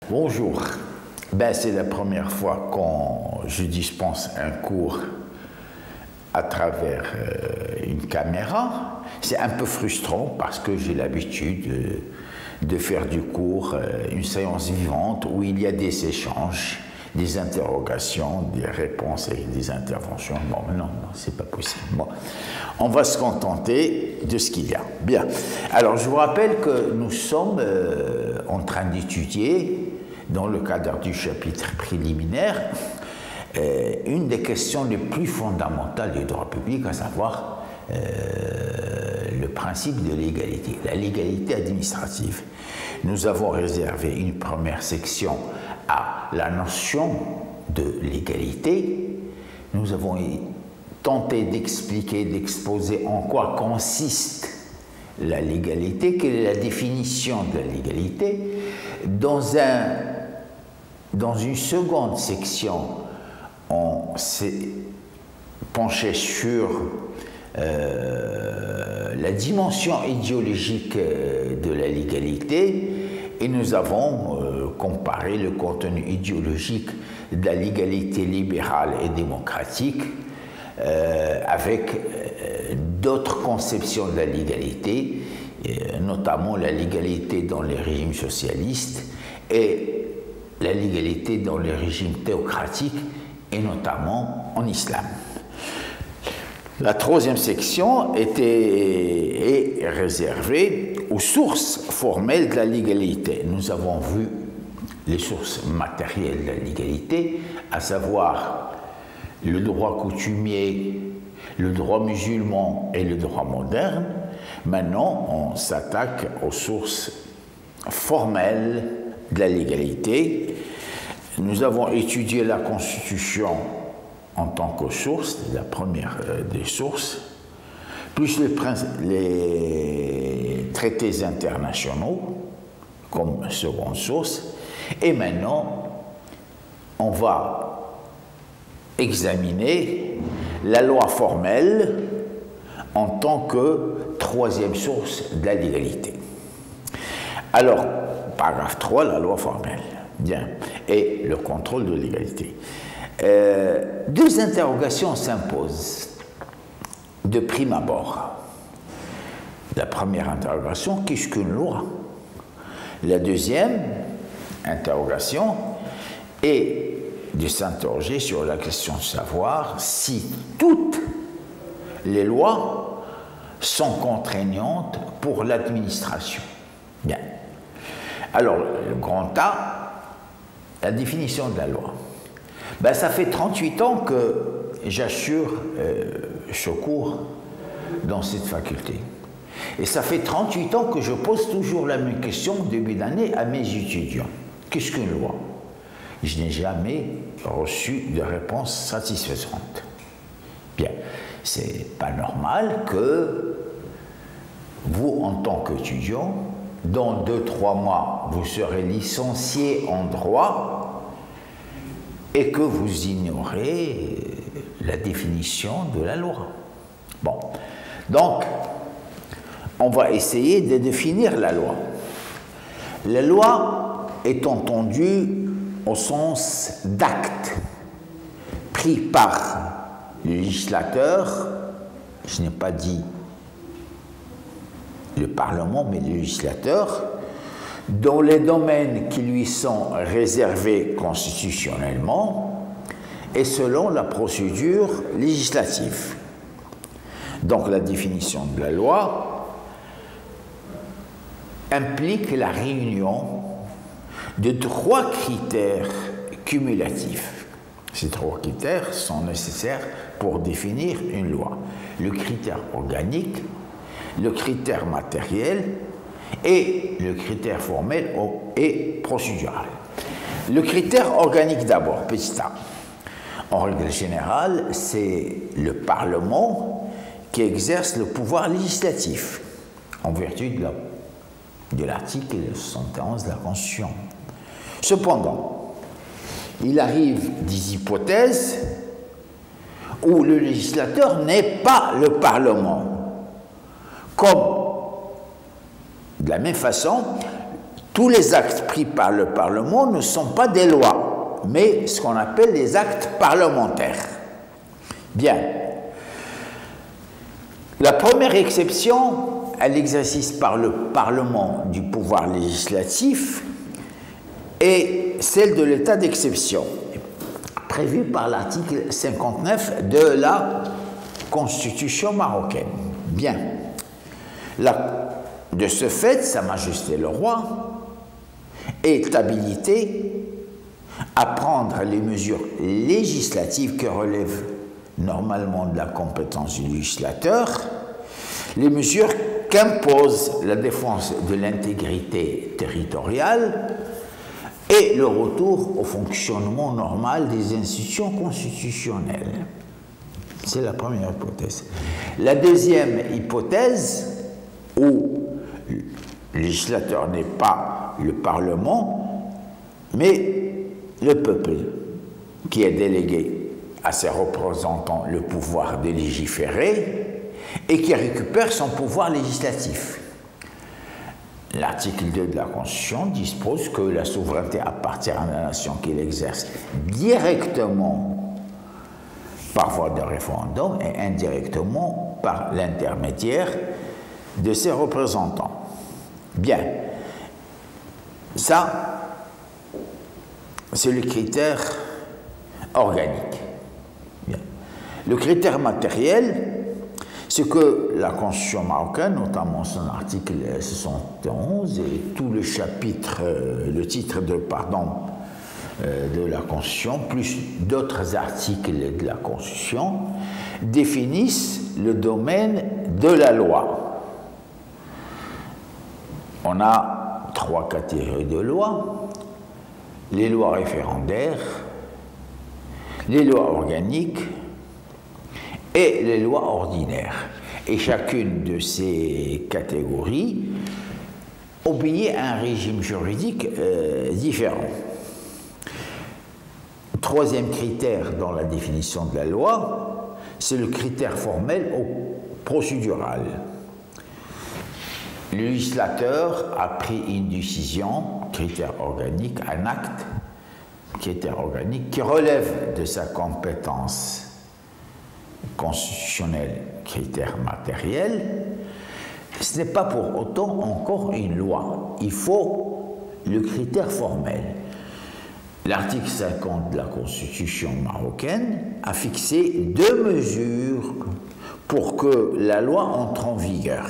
Bonjour. C'est la première fois que je dispense un cours à travers une caméra. C'est un peu frustrant parce que j'ai l'habitude de faire du cours une séance vivante où il y a des échanges, des interrogations, des réponses et des interventions. Bon, non, c'est pas possible. Bon, on va se contenter de ce qu'il y a. Bien. Alors, je vous rappelle que nous sommes en train d'étudier, dans le cadre du chapitre préliminaire, une des questions les plus fondamentales du droit public, à savoir le principe de l'égalité, la légalité administrative. Nous avons réservé une première section à la notion de l'égalité. Nous avons tenté d'expliquer, d'exposer en quoi consiste la légalité, quelle est la définition de la légalité. Dans une seconde section, on s'est penché sur la dimension idéologique de la légalité et nous avons comparé le contenu idéologique de la légalité libérale et démocratique avec d'autres conceptions de la légalité, notamment la légalité dans les régimes socialistes et la légalité dans les régimes théocratiques et notamment en islam. La troisième section est réservée aux sources formelles de la légalité. Nous avons vu les sources matérielles de la légalité, à savoir le droit coutumier, le droit musulman et le droit moderne. Maintenant, on s'attaque aux sources formelles de la légalité. Nous avons étudié la Constitution en tant que source, la première des sources, plus les traités internationaux comme seconde source. Et maintenant, on va examiner la loi formelle en tant que troisième source de la légalité. Alors, paragraphe 3, la loi formelle. Bien. Et le contrôle de l'égalité. Deux interrogations s'imposent de prime abord. La première interrogation, qu'est-ce qu'une loi? La deuxième interrogation est de s'interroger sur la question de savoir si toutes les lois sont contraignantes pour l'administration. Bien. Alors, le grand A, la définition de la loi. Ça fait 38 ans que j'assure ce cours dans cette faculté. Et ça fait 38 ans que je pose toujours la même question au début d'année à mes étudiants. Qu'est-ce qu'une loi? Je n'ai jamais reçu de réponse satisfaisante. Bien, c'est pas normal que vous, en tant qu'étudiant, dans 2-3 mois, vous serez licencié en droit et que vous ignorez la définition de la loi. Bon, donc, on va essayer de définir la loi. La loi est entendue au sens d'acte pris par le législateur, je n'ai pas dit le Parlement, mais le législateur, dans les domaines qui lui sont réservés constitutionnellement et selon la procédure législative. Donc la définition de la loi implique la réunion de 3 critères cumulatifs. Ces 3 critères sont nécessaires pour définir une loi. Le critère organique, le critère matériel et le critère formel et procédural. Le critère organique d'abord, petit a. En règle générale, c'est le Parlement qui exerce le pouvoir législatif en vertu de l'article 71 de la Constitution. Cependant, il arrive des hypothèses où le législateur n'est pas le Parlement. Comme, de la même façon, tous les actes pris par le Parlement ne sont pas des lois, mais ce qu'on appelle des actes parlementaires. Bien. La première exception à l'exercice par le Parlement du pouvoir législatif est celle de l'état d'exception, prévu par l'article 59 de la Constitution marocaine. Bien. De ce fait, Sa Majesté le Roi est habilité à prendre les mesures législatives qui relèvent normalement de la compétence du législateur, les mesures qu'impose la défense de l'intégrité territoriale et le retour au fonctionnement normal des institutions constitutionnelles. C'est la première hypothèse. La deuxième hypothèse, où le législateur n'est pas le Parlement, mais le peuple qui est délégué à ses représentants le pouvoir de légiférer et qui récupère son pouvoir législatif. L'article 2 de la Constitution dispose que la souveraineté appartient à la nation qui l'exerce directement par voie de référendum et indirectement par l'intermédiaire de ses représentants. Bien, ça, c'est le critère organique. Bien. Le critère matériel, c'est que la Constitution marocaine, notamment son article 71 et tout le chapitre, le titre de la Constitution, plus d'autres articles de la Constitution, définissent le domaine de la loi. On a 3 catégories de lois: les lois référendaires, les lois organiques et les lois ordinaires. Et chacune de ces catégories obéit à un régime juridique différent. Troisième critère dans la définition de la loi, c'est le critère formel ou procédural. Le législateur a pris une décision, critère organique, un acte, critère organique, qui relève de sa compétence constitutionnelle, critère matériel. Ce n'est pas pour autant encore une loi. Il faut le critère formel. L'article 50 de la Constitution marocaine a fixé 2 mesures pour que la loi entre en vigueur.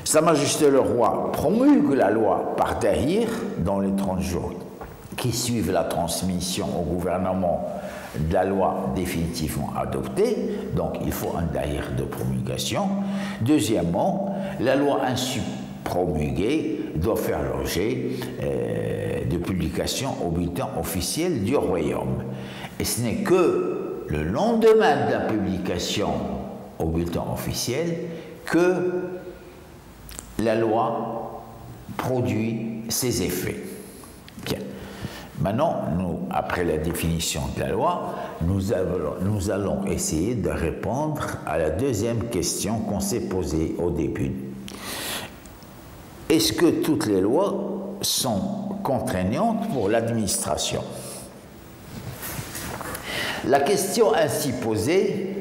Sa Majesté le Roi promulgue la loi par tahir dans les 30 jours qui suivent la transmission au gouvernement de la loi définitivement adoptée, donc il faut un tahir de promulgation. Deuxièmement, la loi ainsi promulguée doit faire l'objet de publication au bulletin officiel du Royaume. Et ce n'est que le lendemain de la publication au bulletin officiel que la loi produit ses effets. Bien. Maintenant, après la définition de la loi, nous allons essayer de répondre à la deuxième question qu'on s'est posée au début. Est-ce que toutes les lois sont contraignantes pour l'administration? La question ainsi posée,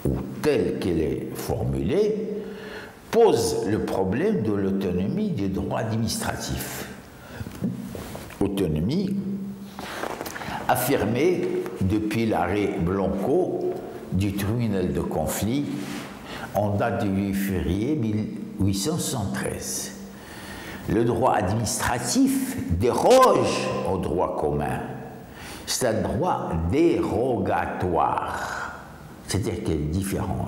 ou telle qu'elle est formulée, pose le problème de l'autonomie du droit administratif. Autonomie affirmée depuis l'arrêt Blanco du tribunal de conflit en date du 8 février 1873. Le droit administratif déroge au droit commun. C'est un droit dérogatoire, c'est-à-dire qu'il est différent.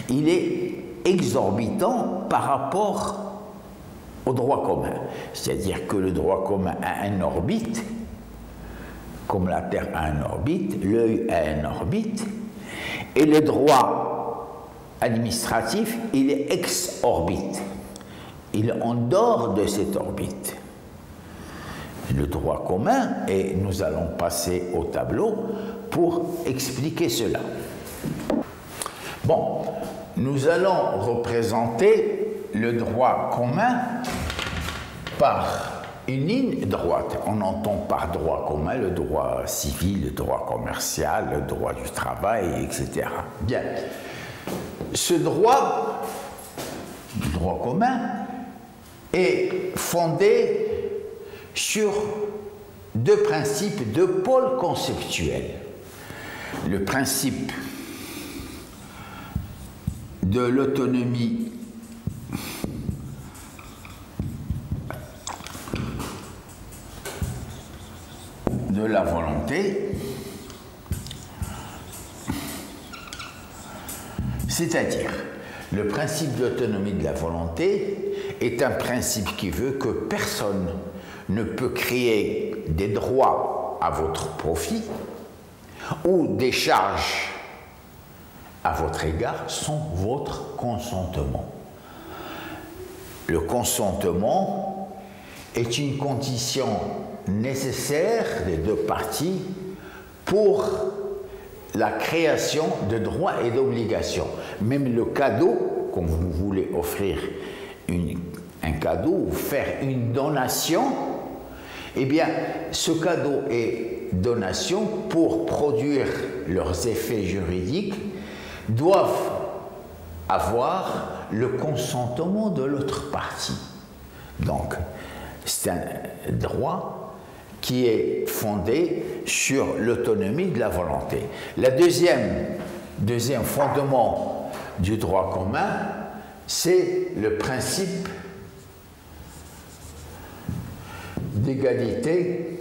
Il est exorbitant par rapport au droit commun. C'est-à-dire que le droit commun a une orbite, comme la Terre a une orbite, l'œil a une orbite, et le droit administratif, il est ex-orbite. Il est en dehors de cette orbite. Le droit commun, et nous allons passer au tableau pour expliquer cela. Bon, nous allons représenter le droit commun par une ligne droite. On entend par droit commun le droit civil, le droit commercial, le droit du travail, etc. Bien. Ce droit commun, est fondé sur deux principes, deux pôles conceptuels. Le principe de l'autonomie de la volonté, c'est-à-dire le principe de l'autonomie de la volonté est un principe qui veut que personne ne peut créer des droits à votre profit ou des charges à votre égard sans votre consentement. Le consentement est une condition nécessaire des deux parties pour la création de droits et d'obligations. Même le cadeau, quand vous voulez offrir un cadeau ou faire une donation, eh bien, ce cadeau et donation, pour produire leurs effets juridiques, doivent avoir le consentement de l'autre partie. Donc, c'est un droit qui est fondé sur l'autonomie de la volonté. Le deuxième fondement du droit commun, c'est le principe d'égalité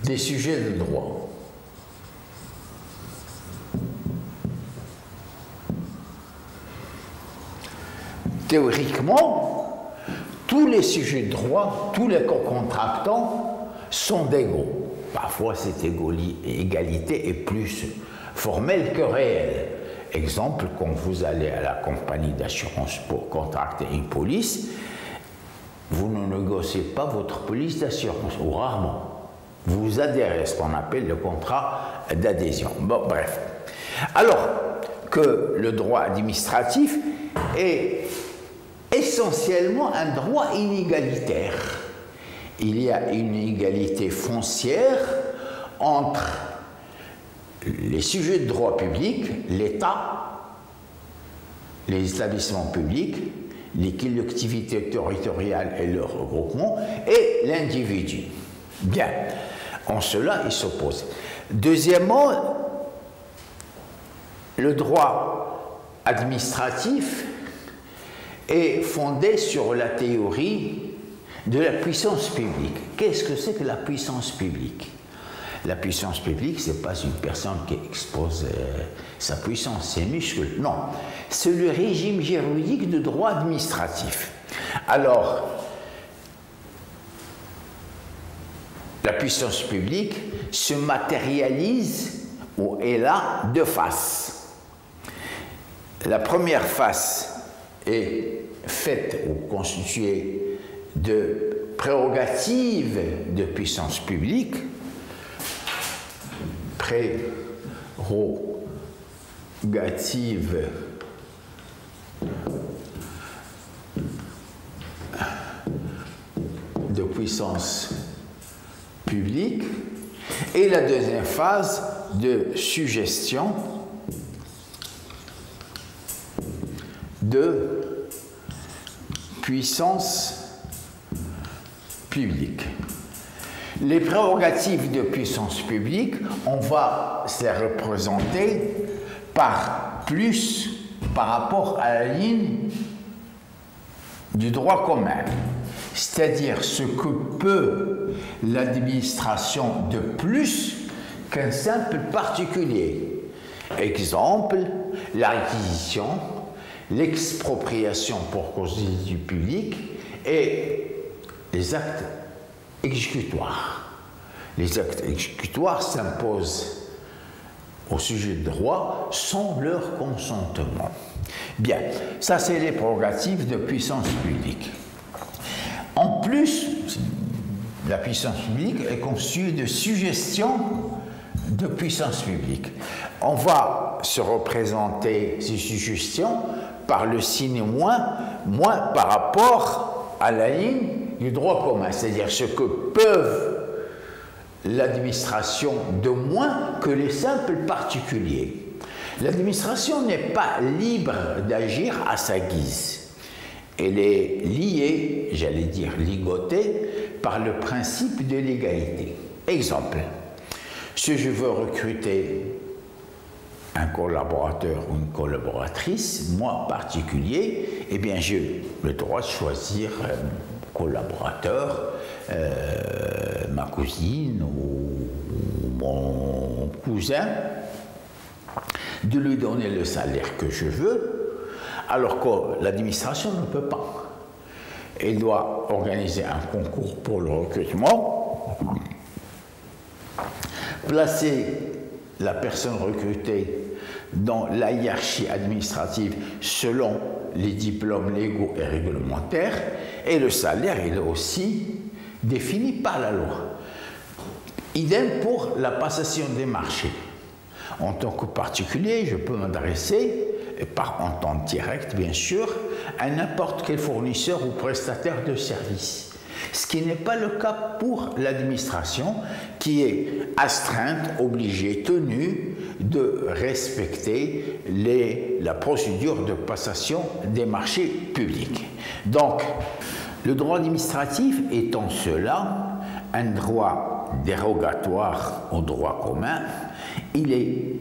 des sujets de droit. Théoriquement, tous les sujets de droit, tous les co-contractants sont d'égaux. Parfois, cette égalité est plus formelle que réelle. Exemple, quand vous allez à la compagnie d'assurance pour contracter une police, vous ne négociez pas votre police d'assurance, ou rarement. Vous adhérez à ce qu'on appelle le contrat d'adhésion. Bon, bref. Alors que le droit administratif est essentiellement un droit inégalitaire. Il y a une égalité foncière entre les sujets de droit public, l'État, les établissements publics, les collectivités territoriales et leurs regroupements, et l'individu. Bien, en cela, ils s'opposent. Deuxièmement, le droit administratif est fondé sur la théorie de la puissance publique. Qu'est-ce que c'est que la puissance publique? La puissance publique, ce n'est pas une personne qui expose sa puissance, ses muscles. Non, c'est le régime juridique de droit administratif. Alors, la puissance publique se matérialise ou est là deux faces. La première face est faite ou constituée de prérogatives de puissance publique, prérogatives de puissance publique, et la deuxième phase de suggestion de puissance publique. Les prérogatives de puissance publique, on va se les représenter par plus par rapport à la ligne du droit commun, c'est-à-dire ce que peut l'administration de plus qu'un simple particulier. Exemple, la réquisition, l'expropriation pour cause du public et les actes exécutoires. Les actes exécutoires s'imposent au sujet de droit sans leur consentement. Bien, ça c'est les prérogatives de puissance publique. En plus, la puissance publique est constituée de suggestions de puissance publique. On va se représenter ces suggestions par le signe moins par rapport à la ligne du droit commun, c'est-à-dire ce que peuvent l'administration de moins que les simples particuliers. L'administration n'est pas libre d'agir à sa guise. Elle est liée, j'allais dire ligotée, par le principe de l'égalité. Exemple, si je veux recruter un collaborateur ou une collaboratrice, moi particulier, eh bien j'ai le droit de choisir un collaborateur, ma cousine ou mon cousin, de lui donner le salaire que je veux, alors que l'administration ne peut pas. Elle doit organiser un concours pour le recrutement, placer la personne recrutée dans la hiérarchie administrative selon les diplômes légaux et réglementaires, et le salaire il est aussi défini par la loi. Idem pour la passation des marchés. En tant que particulier, je peux m'adresser, en temps direct bien sûr, à n'importe quel fournisseur ou prestataire de services. Ce qui n'est pas le cas pour l'administration qui est astreinte, obligée, tenue de respecter la procédure de passation des marchés publics. Donc, le droit administratif étant cela, un droit dérogatoire au droit commun, il est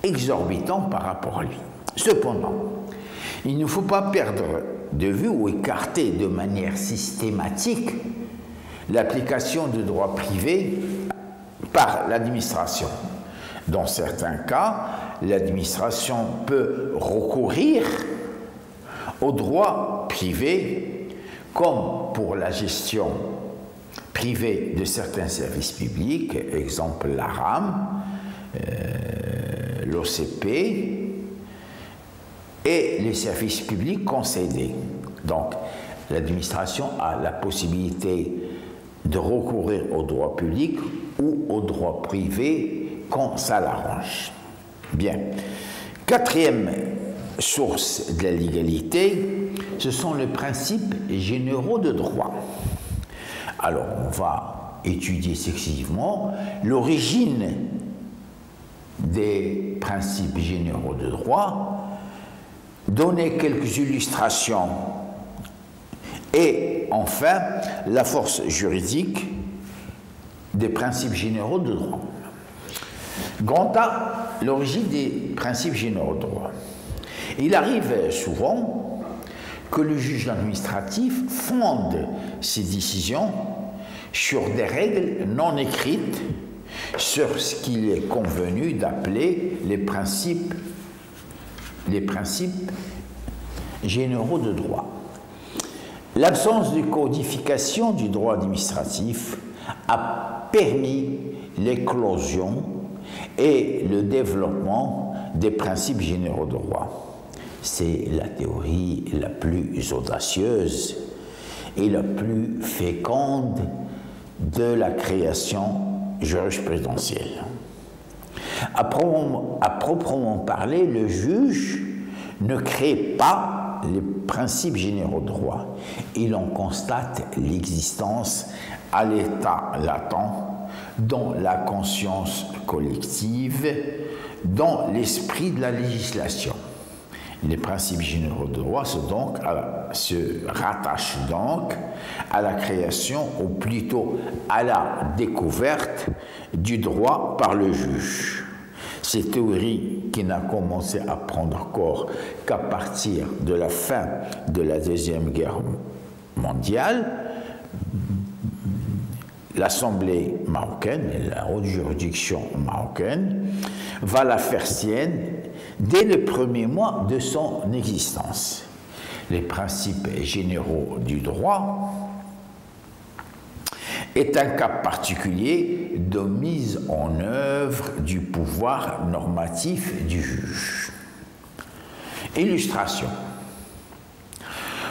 exorbitant par rapport à lui. Cependant, il ne faut pas perdre de vue ou écarter de manière systématique l'application du droit privé par l'administration. Dans certains cas, l'administration peut recourir au droit privé, comme pour la gestion privée de certains services publics, exemple l'ARAM, l'OCP, et les services publics concédés. Donc, l'administration a la possibilité de recourir au droit public ou au droit privé quand ça l'arrange. Bien. Quatrième source de la légalité, ce sont les principes généraux de droit. Alors, on va étudier successivement l'origine des principes généraux de droit, donner quelques illustrations et enfin la force juridique des principes généraux de droit. Grand A, l'origine des principes généraux de droit. Il arrive souvent que le juge administratif fonde ses décisions sur des règles non écrites, sur ce qu'il est convenu d'appeler les principes généraux de droit. L'absence de codification du droit administratif a permis l'éclosion et le développement des principes généraux de droit. C'est la théorie la plus audacieuse et la plus féconde de la création jurisprudentielle. À proprement parler, le juge ne crée pas les principes généraux de droit. Il en constate l'existence à l'état latent dans la conscience collective, dans l'esprit de la législation. Les principes généraux de droit se rattachent donc à la création, ou plutôt à la découverte du droit par le juge. Cette théorie, qui n'a commencé à prendre corps qu'à partir de la fin de la Deuxième Guerre mondiale, l'Assemblée marocaine et la haute juridiction marocaine va la faire sienne dès le premier mois de son existence. Les principes généraux du droit est un cas particulier de mise en œuvre du pouvoir normatif du juge. Illustration.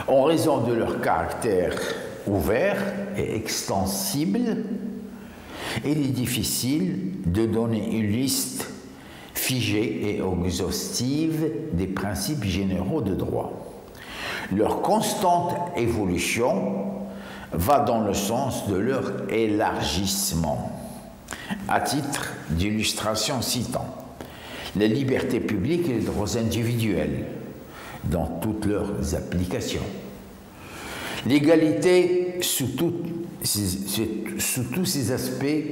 En raison de leur caractère ouvert et extensible, il est difficile de donner une liste figée et exhaustive des principes généraux de droit. Leur constante évolution va dans le sens de leur élargissement. À titre d'illustration, citons les libertés publiques et les droits individuels dans toutes leurs applications. L'égalité sous tous ses aspects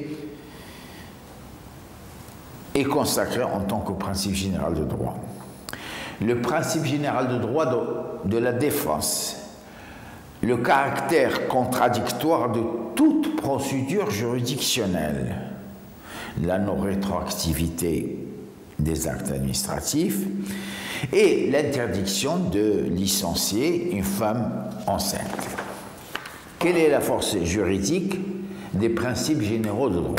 est consacrée en tant que principe général de droit. Le principe général de droit de la défense, le caractère contradictoire de toute procédure juridictionnelle, la non-rétroactivité des actes administratifs et l'interdiction de licencier une femme enceinte. Quelle est la force juridique des principes généraux de droit?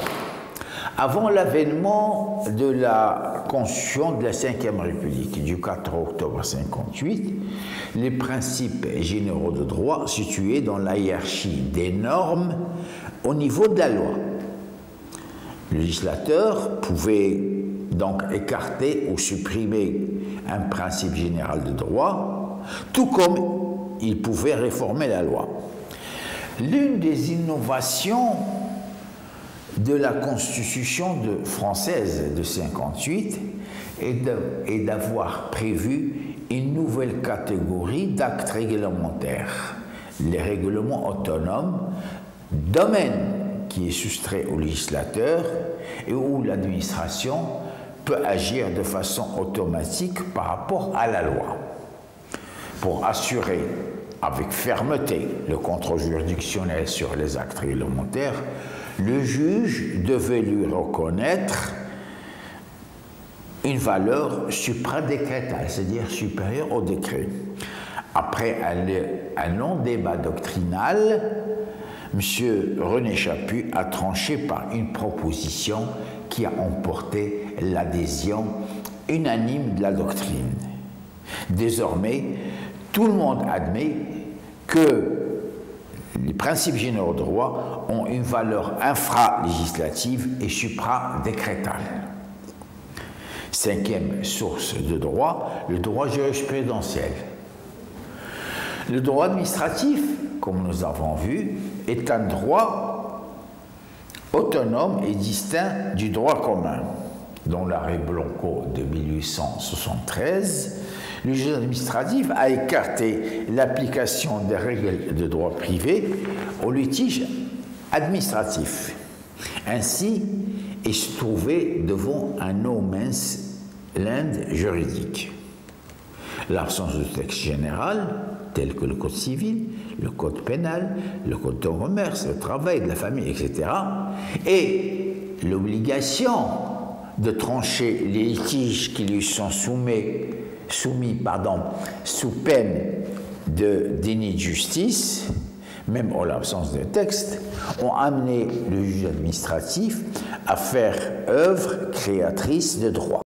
Avant l'avènement de la Constitution de la Ve République du 4 octobre 1958, les principes généraux de droit situaient dans la hiérarchie des normes au niveau de la loi. Le législateur pouvait donc écarter ou supprimer un principe général de droit, tout comme il pouvait réformer la loi. L'une des innovations de la Constitution française de 1958 est d'avoir prévu une nouvelle catégorie d'actes réglementaires, les règlements autonomes, domaine qui est soustrait au législateur et où l'administration peut agir de façon automatique par rapport à la loi. Pour assurer avec fermeté le contrôle juridictionnel sur les actes réglementaires, le juge devait lui reconnaître une valeur supradécrétale, c'est-à-dire supérieure au décret. Après un long débat doctrinal, M. René Chaput a tranché par une proposition qui a emporté l'adhésion unanime de la doctrine. Désormais, tout le monde admet que les principes généraux de droit ont une valeur infra-législative et supra-décrétale. Cinquième source de droit, le droit jurisprudentiel. Le droit administratif, comme nous avons vu, est un droit autonome et distinct du droit commun. Dans l'arrêt Blanco de 1873, le juge administratif a écarté l'application des règles de droit privé au litige administratif. Ainsi, il se trouvait devant un no man's land juridique. L'absence de texte général, tel que le code civil, le code pénal, le code de commerce, le travail, de la famille, etc., et l'obligation de trancher les litiges qui lui sont soumis sous peine de déni de justice, même en l'absence de texte, ont amené le juge administratif à faire œuvre créatrice de droit.